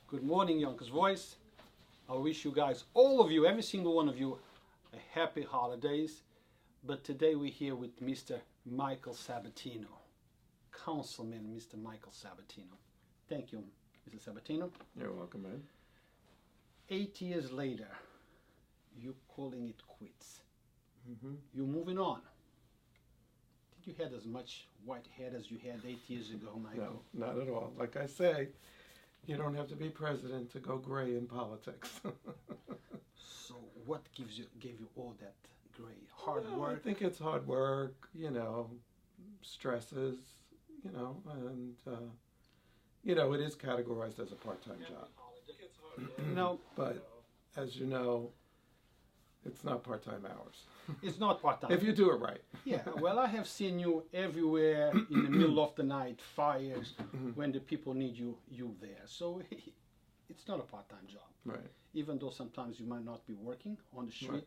Good morning, Yonkers Voice. I wish you guys, all of you, every single one of you, a happy holidays. But today we're here with Mr. Michael Sabatino, Councilman Mr. Michael Sabatino. Thank you, Mr. Sabatino. You're welcome, man. 8 years later, you're calling it quits. Mm-hmm. You're moving on. Did you have as much white hair as you had 8 years ago, Michael? No, not at all. Like I say, you don't have to be president to go gray in politics. So what gave you all that gray? Hard work? I think it's hard work, stresses, and, it is categorized as a part-time job. No. But, as you know, it's not part-time hours. It's not part-time. If you do it right. Yeah, well, I have seen you everywhere in the middle of the night, fires, when the people need you there. So it's not a part-time job. Right. Even though sometimes you might not be working on the street,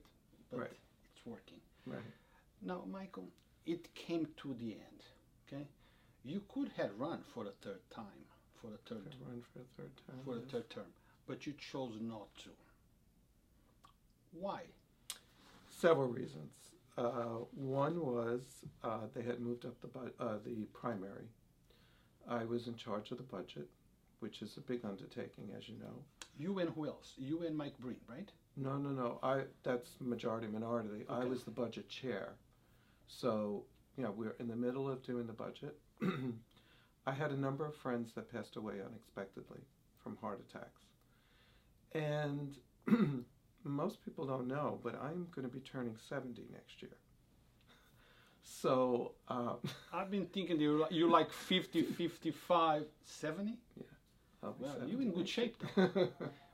but it's working. Right. Now, Michael, it came to the end, okay? You could have run for the third time, Run for the third time. for the third term, but you chose not to. Why? Several reasons. One was they had moved up the primary. I was in charge of the budget, which is a big undertaking, as you know. You and who else? You and Mike Breen, right? No. That's majority minority. Okay. I was the budget chair. So, we're in the middle of doing the budget. I had a number of friends that passed away unexpectedly from heart attacks. And most people don't know, but I'm going to be turning 70 next year. So I've been thinking you're like 50, 55, 70? Yeah. I'll be well, 70 you're in good shape, though.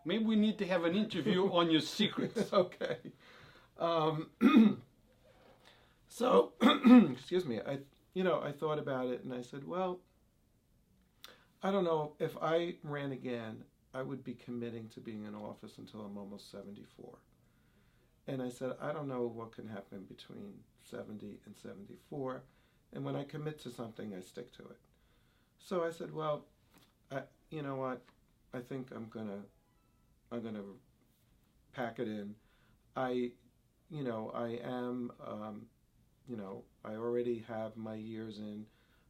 Maybe we need to have an interview on your secrets. Okay. So, excuse me, I thought about it and I said, well, I don't know, if I ran again, I would be committing to being in office until I'm almost 74. And I said, I don't know what can happen between 70 and 74. And when I commit to something, I stick to it. So I said, well, you know what? I think I'm gonna pack it in. I am, I already have my years in.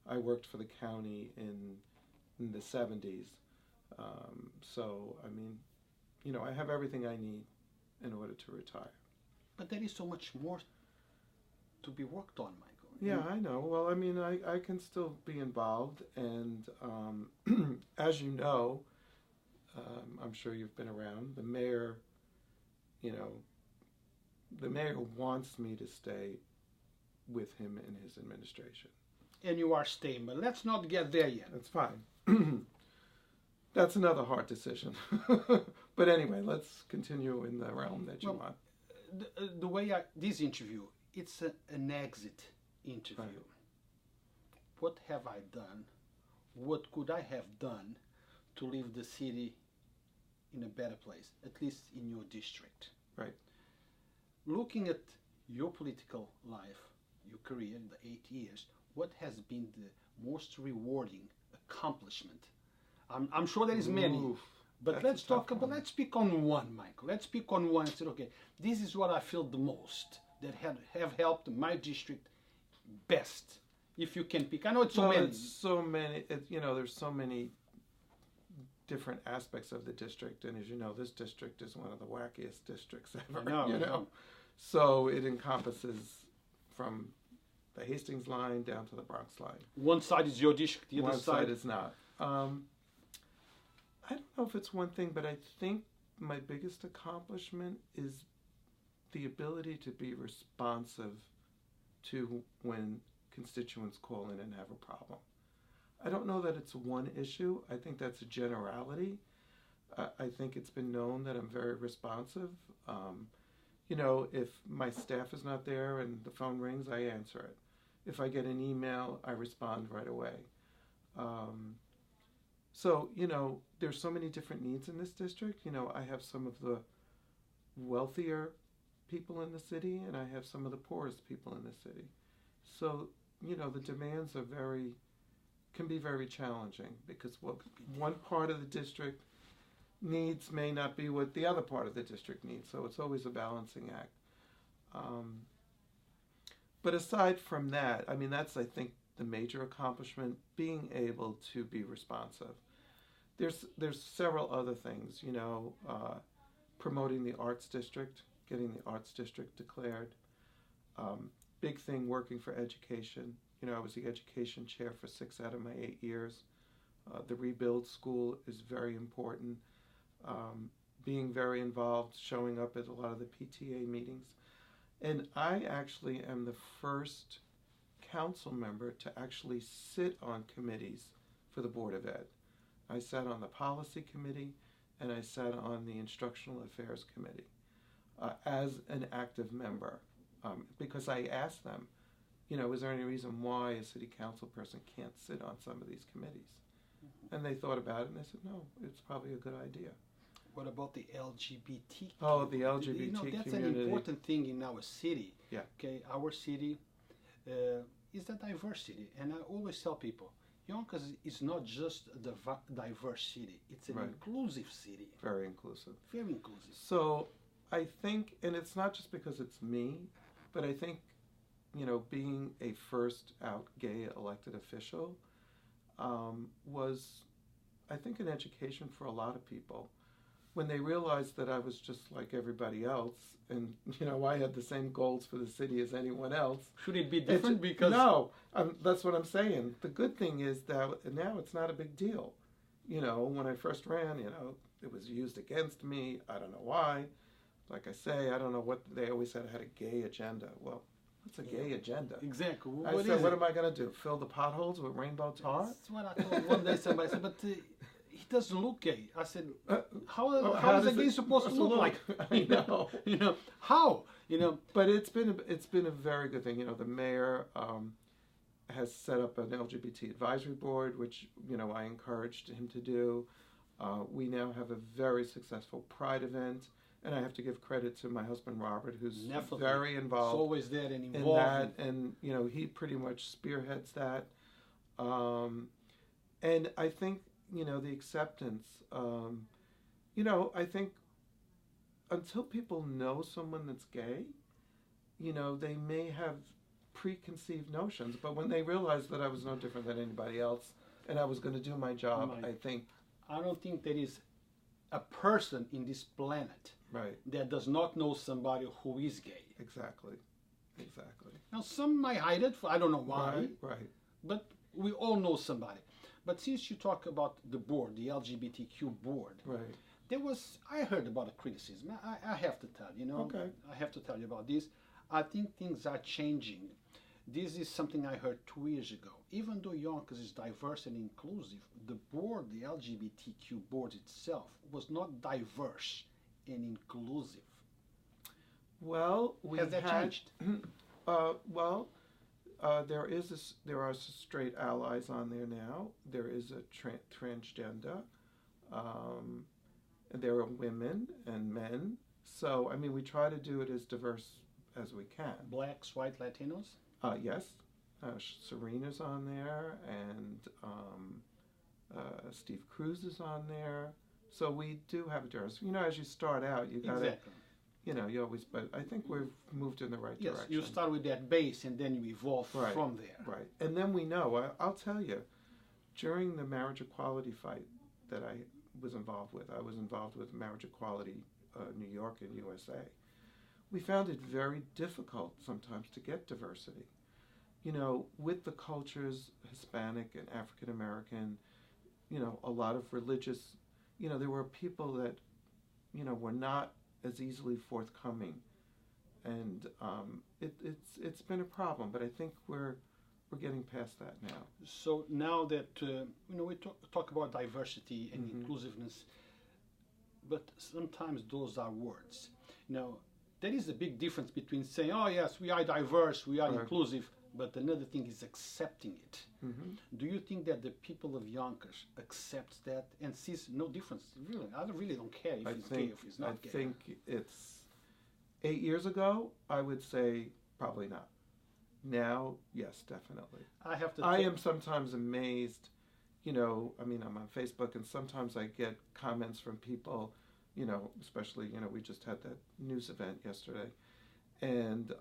I worked for the county in the 70s. So, I have everything I need in order to retire. But there is so much more to be worked on, Michael. Yeah, I know. Well, I can still be involved. And as you know, I'm sure you've been around, the mayor wants me to stay with him in his administration. And you are staying, but let's not get there yet. That's fine. That's another hard decision. But anyway, let's continue in the realm that you want. The way this interview, it's an exit interview. Right. What have I done? What could I have done to leave the city in a better place, at least in your district? Right. Looking at your political life, your career in the 8 years, what has been the most rewarding accomplishment? I'm sure there is many, but let's speak on one, Michael. Let's speak on one and say, okay, this is what I feel the most that have helped my district best. If you can pick, I know it's so many. It's so many. There's so many different aspects of the district, and as you know, this district is one of the wackiest districts ever. I know. So it encompasses from the Hastings line down to the Bronx line. One side is your district, the other side is not. I don't know if it's one thing, but I think my biggest accomplishment is the ability to be responsive to when constituents call in and have a problem. I don't know that it's one issue. I think that's a generality. I think it's been known that I'm very responsive. If my staff is not there and the phone rings, I answer it. If I get an email, I respond right away. So, there's so many different needs in this district. I have some of the wealthier people in the city, and I have some of the poorest people in the city. So, the demands can be very challenging because one part of the district needs may not be what the other part of the district needs. So it's always a balancing act. But aside from that, I mean, that's, I think, the major accomplishment, being able to be responsive. There's several other things, you know, promoting the arts district, getting the arts district declared. Big thing, working for education. You know, I was the education chair for 6 out of my 8 years. The Rebuild School is very important. Being very involved, showing up at a lot of the PTA meetings. And I actually am the first council member to actually sit on committees for the Board of Ed. I sat on the policy committee and I sat on the instructional affairs committee as an active member, because I asked them, you know, is there any reason why a city council person can't sit on some of these committees? And they thought about it and they said, no, it's probably a good idea. What about the LGBT? Oh, the LGBT you know, that's community. an important thing in our city. Yeah. Okay, our city is a diverse city, and I always tell people, Yonkers is not just a diverse city; it's an inclusive city. Very inclusive. Very inclusive. So I think, and it's not just because it's me, but I think, you know, being a first out gay elected official was, I think, an education for a lot of people. When they realized that I was just like everybody else, and, you know, I had the same goals for the city as anyone else. Should it be different? Because no, that's what I'm saying. The good thing is that now it's not a big deal. You know, when I first ran, you know, it was used against me. I don't know why. Like I say, I don't know what they always said. I had a gay agenda. Well, what's a gay agenda? Exactly. I said, what am I going to do? Fill the potholes with rainbow tar? That's what I told one day. Somebody said, but he doesn't look gay. I said, how is a gay supposed to look like? I know. You know, how? You know. But it's been a very good thing. You know, the mayor has set up an LGBT advisory board, which, you know, I encouraged him to do. We now have a very successful Pride event. And I have to give credit to my husband, Robert, who's very involved. He's always there and involved in that. And, you know, he pretty much spearheads that. And I think, you know, the acceptance, you know, I think until people know someone that's gay, you know, they may have preconceived notions. But when they realized that I was no different than anybody else and I was going to do my job, I don't think there is a person in this planet that does not know somebody who is gay. Exactly. Now, some might hide it. I don't know why. Right. But we all know somebody. But since you talk about the board, the LGBTQ board, I heard about a criticism. I have to tell you, I have to tell you about this. I think things are changing. This is something I heard 2 years ago. Even though Yonkers is diverse and inclusive, the board, the LGBTQ board itself, was not diverse and inclusive. Well, has that changed? There are straight allies on there now. There is a transgender. There are women and men. So, I mean, we try to do it as diverse as we can. Blacks, white, Latinos? Yes. Serena's on there, and Steve Cruz is on there. So we do have a diverse. You know, as you start out, you got to, you know, you always. But I think we've moved in the right direction. Yes, you start with that base, and then you evolve from there. Right, and then we know. I'll tell you, during the marriage equality fight that I was involved with, I was involved with Marriage Equality New York and USA. We found it very difficult sometimes to get diversity. You know, with the cultures, Hispanic and African American, you know, a lot of religious, you know, there were people that, you know, were not as easily forthcoming. And it's been a problem, but I think we're getting past that now. So now that, you know, we talk about diversity and inclusiveness, but sometimes those are words. Now, there is a big difference between saying, oh yes, we are diverse, we are inclusive, but another thing is accepting it. Do you think that the people of Yonkers accept that and sees no difference? Really, I really don't care if it's gay or if it's not gay. I think it's 8 years ago, I would say probably not. Now, yes, definitely. I have to. I am sometimes amazed, you know, I mean, I'm on Facebook, and sometimes I get comments from people, you know, especially, you know, we just had that news event yesterday, and,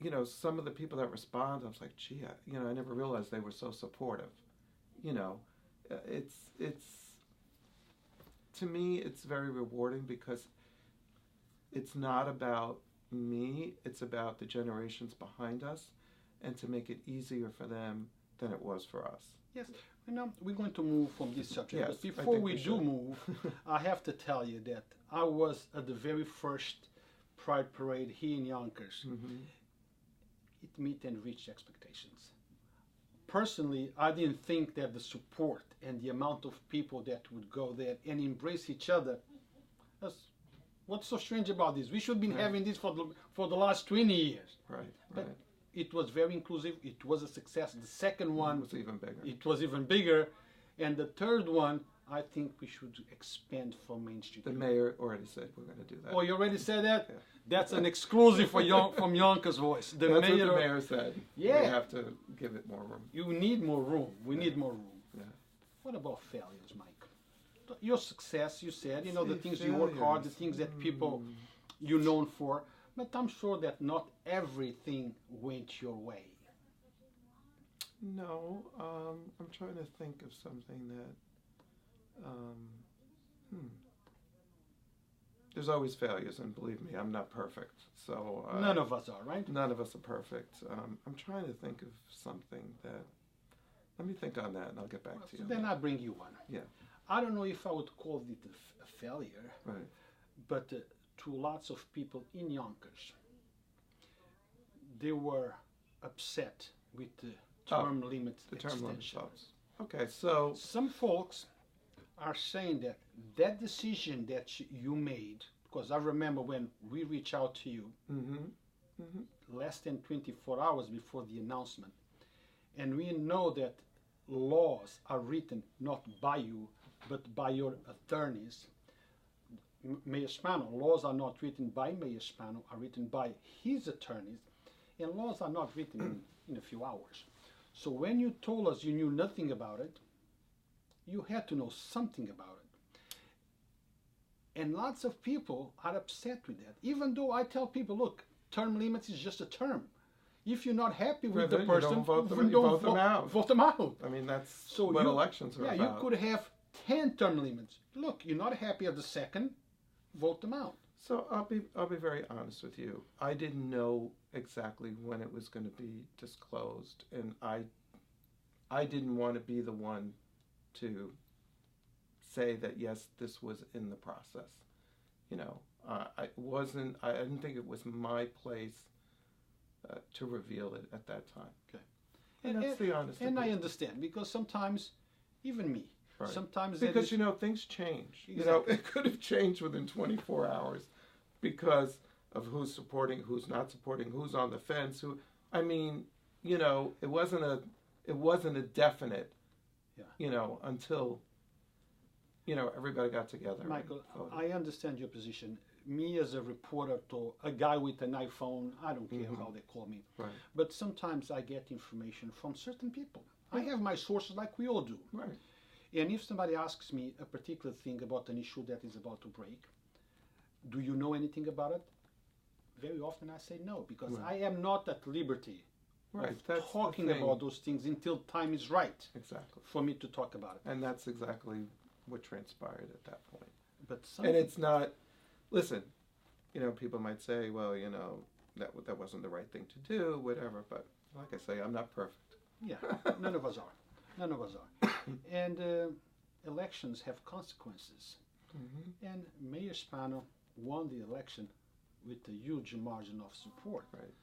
you know, some of the people that respond, I was like, gee, you know, I never realized they were so supportive. You know, it's to me, it's very rewarding because it's not about me, it's about the generations behind us, and to make it easier for them than it was for us. Yes, you know, we're going to move from this subject, yes, but before we do move, I have to tell you that I was at the very first Pride Parade here in Yonkers. Mm-hmm. It met and reached expectations. Personally, I didn't think that the support and the amount of people that would go there and embrace each other. What's so strange about this? We should have been having this for the last 20 years. Right. But it was very inclusive. It was a success. The second one was even bigger. It was even bigger. And the third one, I think we should expand from Main Street. The mayor already said we're going to do that. Oh, you already said that? Yeah. That's an exclusive from Yonkers Voice. That's what the mayor said. Yeah. We have to give it more room. You need more room. We need more room. Yeah. What about failures, Mike? Your success, you said, you know, the things you work hard, the things that people you're known for. But I'm sure that not everything went your way. No, I'm trying to think of something that, there's always failures, and believe me, I'm not perfect. So none of us are, right? None of us are perfect. I'm trying to think of something that, let me think on that, and I'll get back to you. Then I'll bring you one. Yeah. I don't know if I would call it a failure, right? But to lots of people in Yonkers, they were upset with the term limit extension. Okay, so some folks are saying that that decision that you made, because I remember when we reached out to you less than 24 hours before the announcement, and we know that laws are written not by you, but by your attorneys. Mayor Spano, laws are not written by Mayor Spano, are written by his attorneys, and laws are not written in a few hours. So when you told us you knew nothing about it, you had to know something about it. And lots of people are upset with that, even though I tell people, look, term limits is just a term. If you're not happy with the person, don't vote them out. Vote them out. I mean, that's what elections are about. Yeah, you could have 10 term limits. Look, you're not happy at the second, vote them out. So I'll be very honest with you. I didn't know exactly when it was going to be disclosed, and I didn't want to be the one to say that yes, this was in the process. You know, I didn't think it was my place to reveal it at that time. Okay. And that's the honest And opinion. I understand, because sometimes, even me, right. Sometimes because you know, things change. Exactly. You know, it could have changed within 24 hours because of who's supporting, who's not supporting, who's on the fence. I mean, you know, it wasn't a definite. Yeah. You know, until, you know, everybody got together. Michael, I understand your position. Me as a reporter, to a guy with an iPhone, I don't care how they call me. Right. But sometimes I get information from certain people. I have my sources like we all do. Right. And if somebody asks me a particular thing about an issue that is about to break, do you know anything about it? Very often I say no, because I am not at liberty of talking about those things until time is right. Exactly. For me to talk about it. And that's exactly what transpired at that point. But and it's not, listen, you know, people might say, well, you know, that wasn't the right thing to do, whatever. But like I say, I'm not perfect. Yeah, none of us are. None of us are. And elections have consequences. And Mayor Spano won the election with a huge margin of support. Right.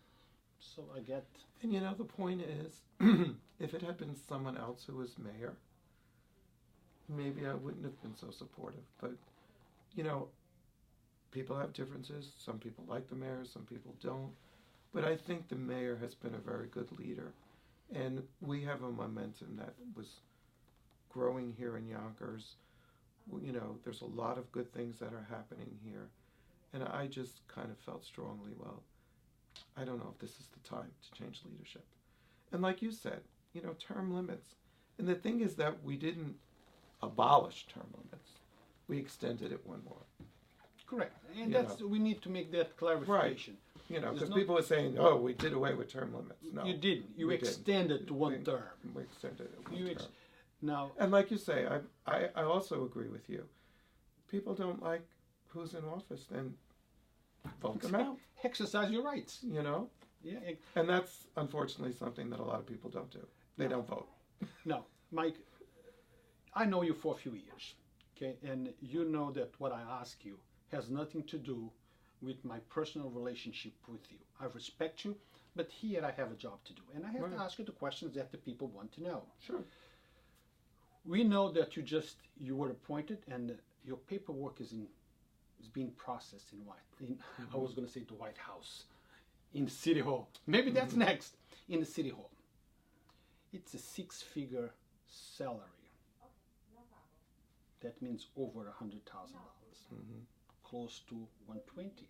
So I get... And you know, the point is, if it had been someone else who was mayor, maybe I wouldn't have been so supportive. But, you know, people have differences. Some people like the mayor, some people don't. But I think the mayor has been a very good leader. And we have a momentum that was growing here in Yonkers. You know, there's a lot of good things that are happening here. And I just kind of felt strongly, well, I don't know if this is the time to change leadership. And like you said, you know, term limits. And the thing is that we didn't abolish term limits. We extended it one more. Correct. And we need to make that clarification. Right. Because people are saying, oh, we did away with term limits. No. You didn't. You extended to one term. We extended it one term. Now, and like you say, I also agree with you. People don't like who's in office, then vote them out. Exercise your rights. Yeah. And that's unfortunately something that a lot of people don't do. They don't vote. No, Mike, I know you for a few years, okay? And you know that what I ask you has nothing to do with my personal relationship with you. I respect you, but here I have a job to do. And I have to ask you the questions that the people want to know. Sure. We know that you were appointed and your paperwork is being processed in I was going to say the White House, in City Hall. Maybe that's next, in the City Hall. It's a 6-figure salary. That means over $100,000, close to 120.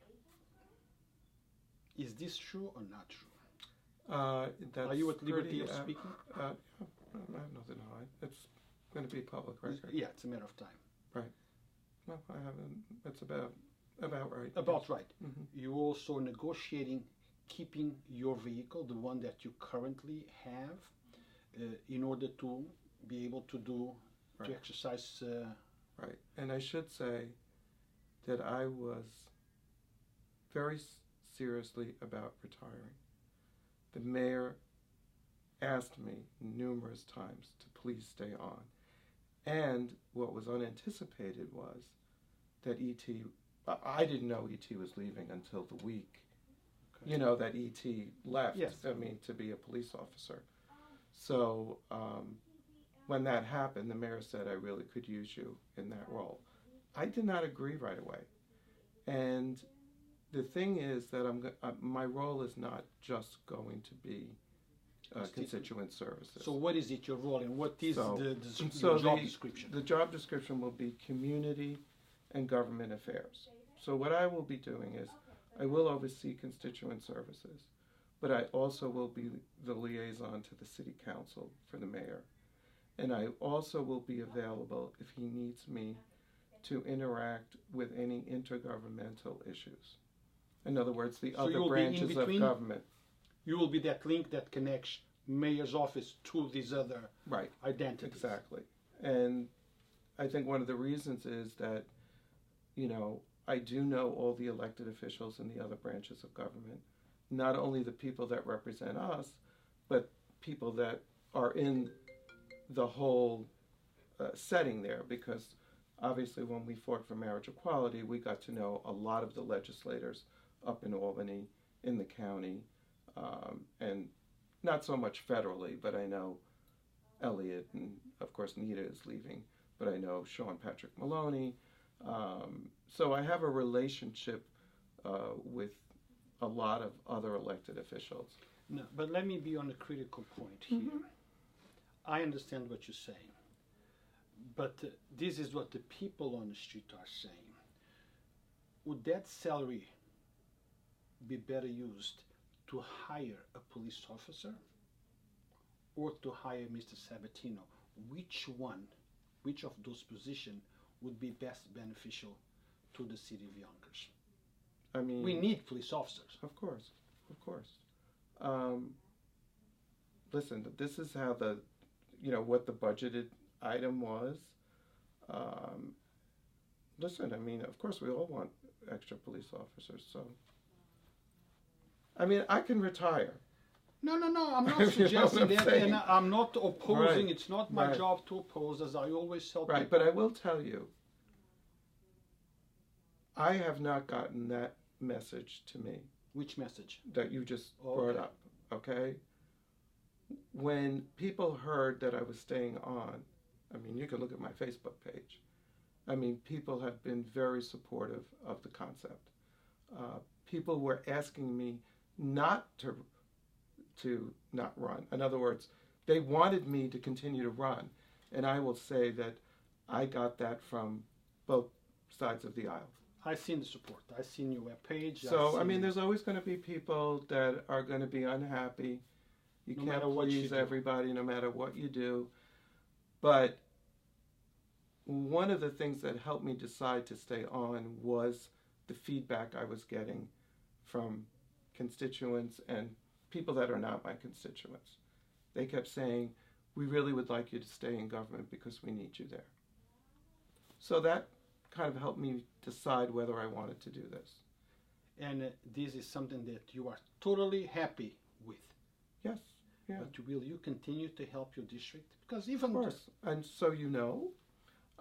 Is this true or not true? Are you at liberty of speaking? I have nothing to hide. It's going to be public record. Yeah, it's a matter of time. Right. No, I haven't. It's about right. About right. You're also negotiating keeping your vehicle, the one that you currently have, in order to be able to to exercise. Right. And I should say that I was very seriously about retiring. The mayor asked me numerous times to please stay on. And what was unanticipated was that I didn't know E.T. was leaving until the week, that E.T. left, to be a police officer. So when that happened, the mayor said, I really could use you in that role. I did not agree right away. And the thing is that my role is not just going to be constituent services. So what is it, your role, and what is the job description? The job description will be community and government affairs. So what I will be doing is I will oversee constituent services, but I also will be the liaison to the city council for the mayor. And I also will be available if he needs me to interact with any intergovernmental issues. In other words, the other branches of government. You will be that link that connects mayor's office to these other identities. Exactly. And I think one of the reasons is that, I do know all the elected officials in the other branches of government, not only the people that represent us, but people that are in the whole setting there, because obviously when we fought for marriage equality, we got to know a lot of the legislators up in Albany, in the county, and not so much federally, but I know Elliot, and of course Nita is leaving, but I know Sean Patrick Maloney. So I have a relationship with a lot of other elected officials. No, but let me be on a critical point here. I understand what you're saying, but this is what the people on the street are saying. Would that salary be better used to hire a police officer or to hire Mr. Sabatino? Which of those positions would be best beneficial to the city of Yonkers? I mean, we need police officers. Of course. Listen, this is how what the budgeted item was. Listen, I mean, of course we all want extra police officers, so. I mean, I can retire. No, I'm not suggesting that, and I'm not opposing. It's not my job to oppose, as I always tell people. Right, but I will tell you, I have not gotten that message to me. Which message? That you just brought up, okay? When people heard that I was staying on, I mean, you can look at my Facebook page. I mean, people have been very supportive of the concept. People were asking me not to not run. In other words, they wanted me to continue to run. And I will say that I got that from both sides of the aisle. I've seen the support. I've seen your webpage. So, I mean, there's always going to be people that are going to be unhappy. You can't please everybody no matter what you do. But one of the things that helped me decide to stay on was the feedback I was getting from constituents and people that are not my constituents. They kept saying, we really would like you to stay in government because we need you there. So that kind of helped me decide whether I wanted to do this. And this is something that you are totally happy with. Yes. Yeah. But will you continue to help your district? Because even... Of course. And so you know,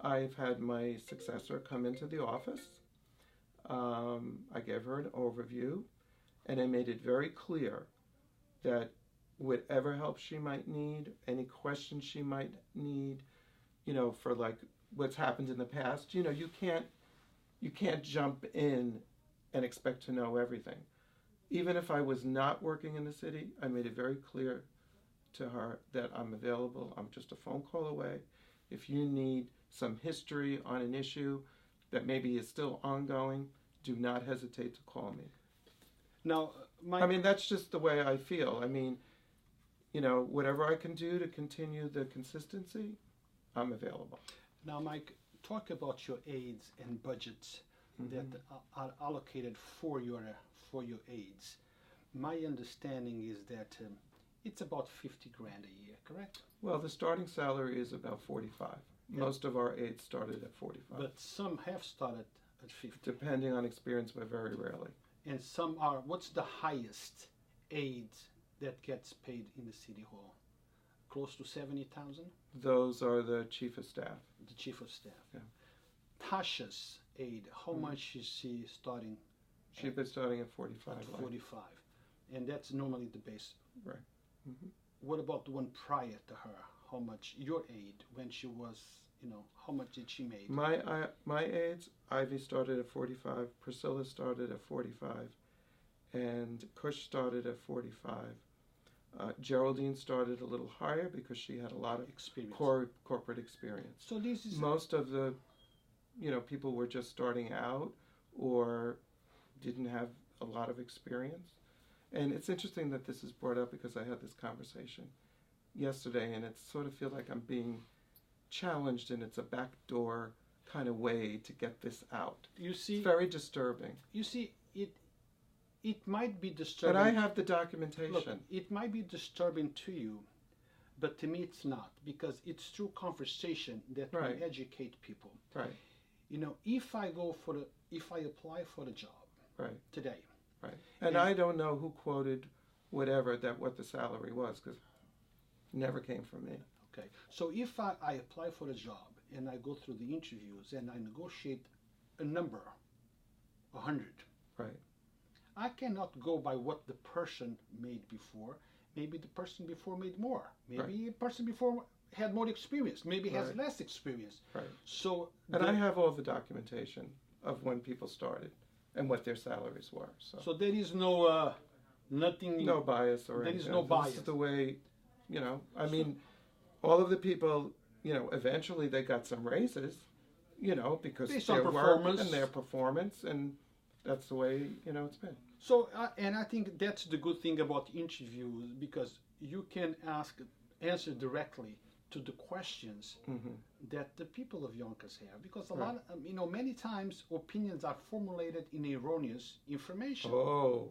I've had my successor come into the office. I gave her an overview, and I made it very clear that whatever help she might need, any questions she might need, you know, for like what's happened in the past, you know, you can't jump in and expect to know everything. Even if I was not working in the city, I made it very clear to her that I'm available. I'm just a phone call away. If you need some history on an issue that maybe is still ongoing, do not hesitate to call me. Now, I mean, that's just the way I feel. I mean, you know, whatever I can do to continue the consistency, I'm available. Now, Mike, talk about your aids and budgets that are allocated for your aids. My understanding is that it's about 50 grand a year, correct? Well, the starting salary is about 45. Yeah. Most of our aides started at 45. But some have started at 50. Depending on experience, but very rarely. And some are, what's the highest aid that gets paid in the city hall? Close to 70,000? Those are the chief of staff. The chief of staff. Yeah. Tasha's aid, how much is she starting? She's been starting at 45. At 45. And that's normally the base. Right. What about the one prior to her? How much, your aid, when she was, you know, how much did she make? My aides, Ivy started at 45, Priscilla started at 45, and Kush started at 45. Geraldine started a little higher because she had a lot of experience, corporate experience. So this is most of the, you know, people were just starting out or didn't have a lot of experience. And it's interesting that this is brought up because I had this conversation yesterday, and it sort of feels like I'm being challenged, and it's a backdoor kind of way to get this out. You see, it's very disturbing. You see, it might be disturbing. But I have the documentation. Look, it might be disturbing to you, but to me it's not, because it's through conversation that we educate people. Right. You know, if I apply for the job today. Right. And I don't know who quoted what the salary was, because it never came from me. Okay. So if I apply for the job and I go through the interviews and I negotiate a number, 100. Right. I cannot go by what the person made before. Maybe the person before made more. Maybe the person before had more experience. Maybe has less experience. Right. So and I have all the documentation of when people started and what their salaries were. So there is no nothing. No bias or anything. There is no bias. This is the way, you know. I mean, all of the people, you know, eventually they got some raises, you know, because their work and their performance, and that's the way, you know, it's been. So, and I think that's the good thing about interviews, because you can answer directly to the questions that the people of Yonkers have, because a lot of, you know, many times opinions are formulated in erroneous information. Oh,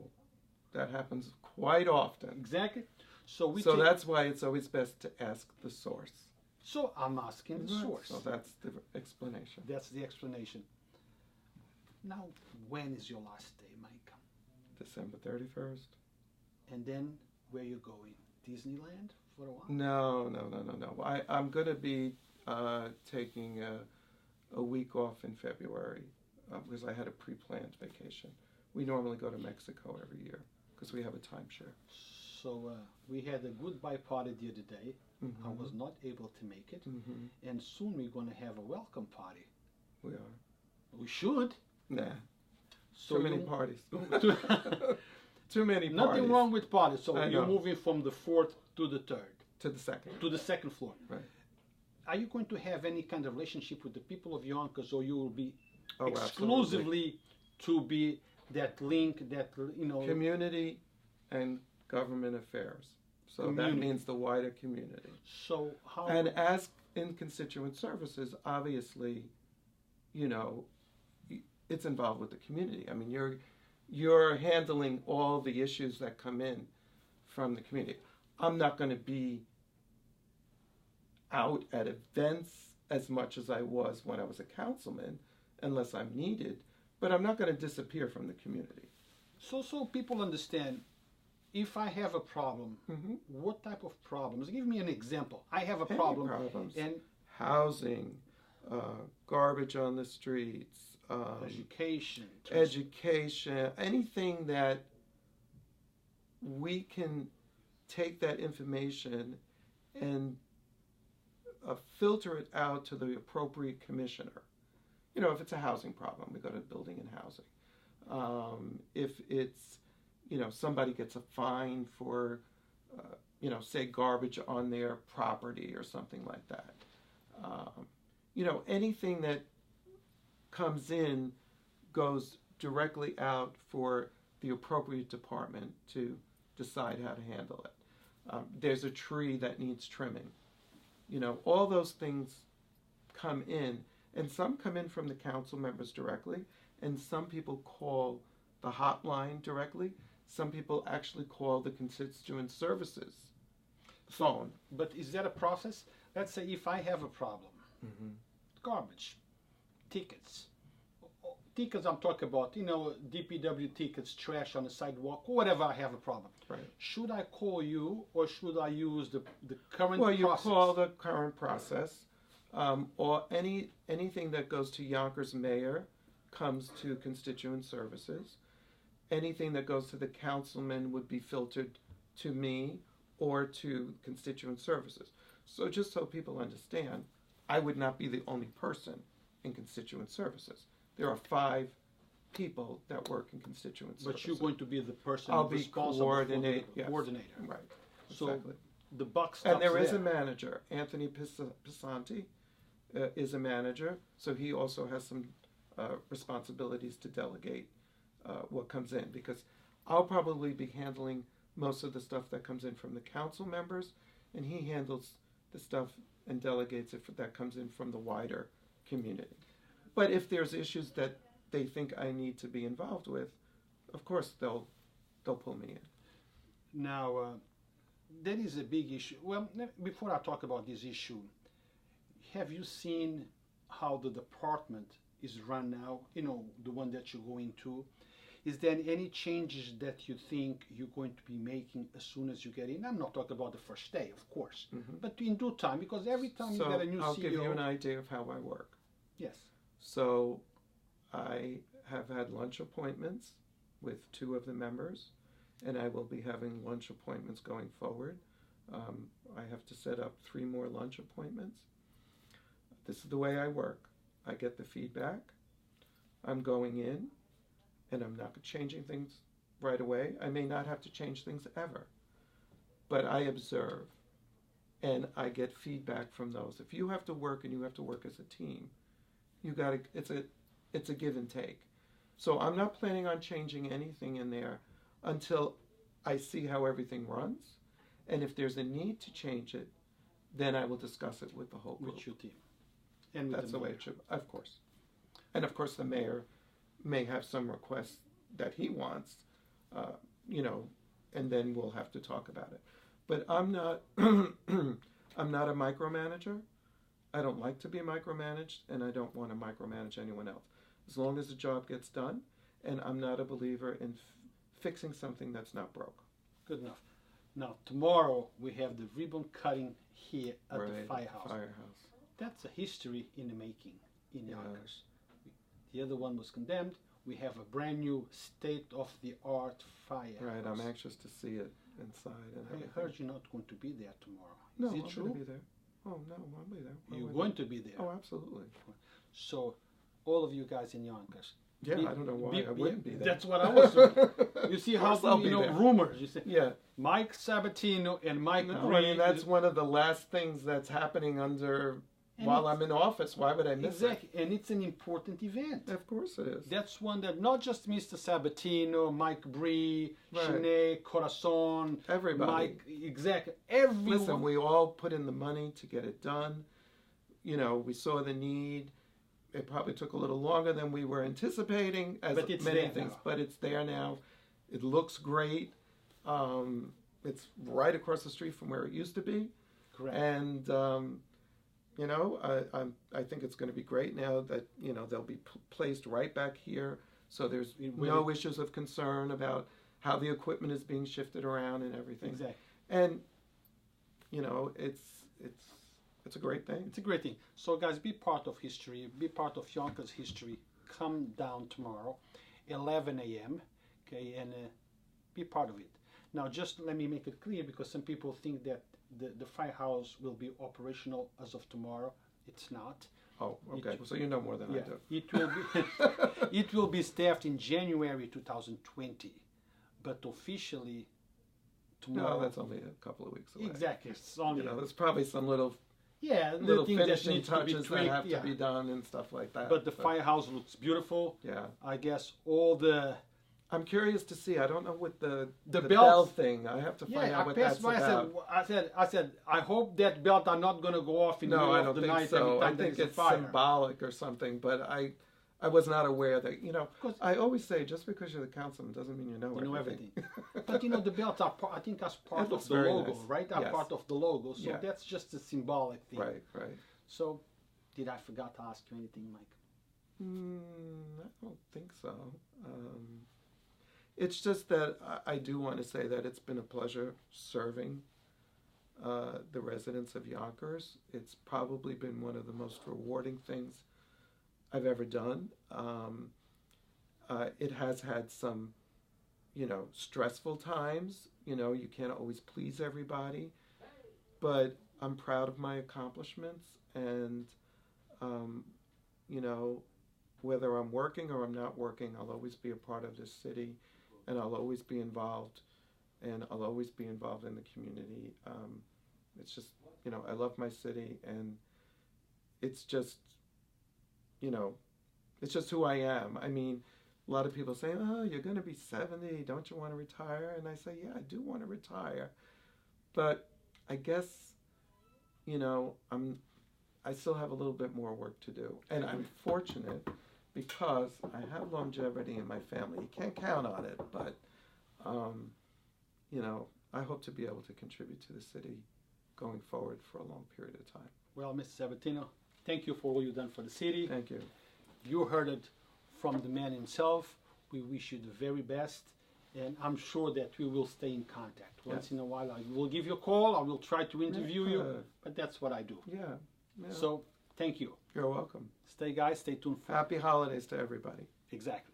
that happens quite often. Exactly. So that's why it's always best to ask the source. So I'm asking the source. So that's the explanation. That's the explanation. Now, when is your last day, Mike? December 31st. And then where you going? Disneyland for a while? No. I'm going to be taking a week off in February because I had a pre-planned vacation. We normally go to Mexico every year because we have a timeshare. So we had a goodbye party the other day. I was not able to make it. And soon we're going to have a welcome party. We are. We should. Nah. So too many parties. Too many parties. Nothing wrong with parties. So you're moving from the 4th to the 3rd. To the 2nd. To the 2nd floor. Right. Are you going to have any kind of relationship with the people of Yonkers, or you will be absolutely. exclusively to be that link, that, you know... Community and government affairs. So that means the wider community. So how... And as in constituent services, obviously, you know, it's involved with the community. I mean, you're handling all the issues that come in from the community. I'm not going to be out at events as much as I was when I was a councilman, unless I'm needed, but I'm not going to disappear from the community. So people understand, if I have a problem, what type of problems? Give me an example. I have a problem. Problems. And housing, garbage on the streets, education, anything that we can take that information and filter it out to the appropriate commissioner. You know, if it's a housing problem, we go to building and housing. If it's, you know, somebody gets a fine for, you know, say garbage on their property or something like that. You know, anything that comes in goes directly out for the appropriate department to decide how to handle it. There's a tree that needs trimming. You know, all those things come in, and some come in from the council members directly, and some people call the hotline directly. Some people actually call the constituent services phone. But is that a process? Let's say if I have a problem, garbage, tickets. Tickets I'm talking about, you know, DPW tickets, trash on the sidewalk, whatever I have a problem. Right. Should I call you or should I use the current process? Well, you call the current process, or anything that goes to Yonkers mayor comes to constituent services. Anything that goes to the councilman would be filtered to me or to constituent services. So just so people understand, I would not be the only person in constituent services. There are 5 people that work in constituent services. But you're going to be the person I'll be responsible coordinate, for the yes. coordinator. Right. So Exactly. the buck stops And there is there. a manager. Anthony Pisanti is a manager, so he also has some responsibilities to delegate what comes in, because I'll probably be handling most of the stuff that comes in from the council members, and he handles the stuff and delegates it that comes in from the wider community. But if there's issues that they think I need to be involved with, of course they'll pull me in. Now, that is a big issue. Well, before I talk about this issue, have you seen how the department is run now? You know, the one that you're going to. Is there any changes that you think you're going to be making as soon as you get in? I'm not talking about the first day, of course, but in due time, because every time you get a new I'll CEO... give you an idea of how I work. Yes. So I have had lunch appointments with 2 of the members, and I will be having lunch appointments going forward. I have to set up 3 more lunch appointments. This is the way I work. I get the feedback. I'm going in, and I'm not changing things right away. I may not have to change things ever, but I observe, and I get feedback from those. If you have to work and you have to work as a team, you got to. It's a give and take. So I'm not planning on changing anything in there until I see how everything runs, and if there's a need to change it, then I will discuss it with the whole group. With your team. And with That's the way it should, of course. And of course the mayor may have some requests that he wants, you know, and then we'll have to talk about it. But I'm not, I'm not a micromanager. I don't like to be micromanaged, and I don't want to micromanage anyone else. As long as the job gets done, and I'm not a believer in fixing something that's not broke. Good enough. Now, tomorrow we have the ribbon cutting here at the firehouse. That's a history in the making in Yonkers. The other one was condemned. We have a brand new state-of-the-art firehouse. Right, I'm anxious to see it inside. And I heard you're not going to be there tomorrow. No, Is it I'm true? going to be there. Oh, no, I'll be there. You're going to be there. Oh, absolutely. So, all of you guys in Yonkers. Yeah, I don't know why I wouldn't be there. That's what I was doing. You see how, rumors. You say, yeah. Mike Sabatino and Mike No, Bree. I mean, that's one of the last things that's happening while I'm in office. Why would I miss it? Exactly, and it's an important event. Of course it is. That's one that not just Mr. Sabatino, Mike Bree, Right. Sinead, Corazon, Everybody. Mike, exactly, everyone. Listen, we all put in the money to get it done. you know, we saw the need. It probably took a little longer than we were anticipating, as many things, but it's there now. It looks great. It's right across the street from where it used to be. Correct. And, you know, I think it's going to be great now that, you know, they'll be placed right back here. So there's no issues of concern about how the equipment is being shifted around and everything. Exactly. And, you know, it's a great thing. It's a great thing. So, guys, be part of history. Be part of Yonkers history. Come down tomorrow, 11 a.m., okay, and be part of it. Now, just let me make it clear, because some people think that the firehouse will be operational as of tomorrow. It's not. Oh, okay. So you know more than I do. It will be. It will be staffed in January 2020, but officially tomorrow. No, that's only a couple of weeks away. Exactly. It's only, you know, there's probably some little things finishing that touches to be that have to be done and stuff like that. But the firehouse looks beautiful. Yeah. I guess all the. I'm curious to see. I don't know what the bell bell thing. I have to find out what that's about. I said, I hope that belt are not going to go off in the middle of the night every time I think it's symbolic or something. But I was not aware that, you know, I always say just because you're the councilman doesn't mean you know everything. But, you know, the belts are, I think, as part of the logo, nice. right? Are part of the logo. So that's just a symbolic thing. Right, right. So, did I forget to ask you anything, Mike? I don't think so. It's just that I do want to say that it's been a pleasure serving the residents of Yonkers. It's probably been one of the most rewarding things I've ever done. It has had some, you know, stressful times. You know, you can't always please everybody. But I'm proud of my accomplishments. And, you know, whether I'm working or I'm not working, I'll always be a part of this city. And I'll always be involved, and I'll always be involved in the community. It's just, you know, I love my city, and it's just, you know, it's just who I am. I mean, a lot of people say, oh, you're going to be 70, don't you want to retire? And I say, yeah, I do want to retire. But I guess, you know, I still have a little bit more work to do. And I'm fortunate because I have longevity in my family. You can't count on it, but, you know, I hope to be able to contribute to the city going forward for a long period of time. Well, Mr. Sabatino, thank you for all you've done for the city. Thank you. You heard it from the man himself. We wish you the very best, and I'm sure that we will stay in contact. Once in a while, I will give you a call. I will try to interview you, but that's what I do. Yeah. So, thank you. You're welcome. Stay, guys. Stay tuned. Happy holidays to everybody. Exactly.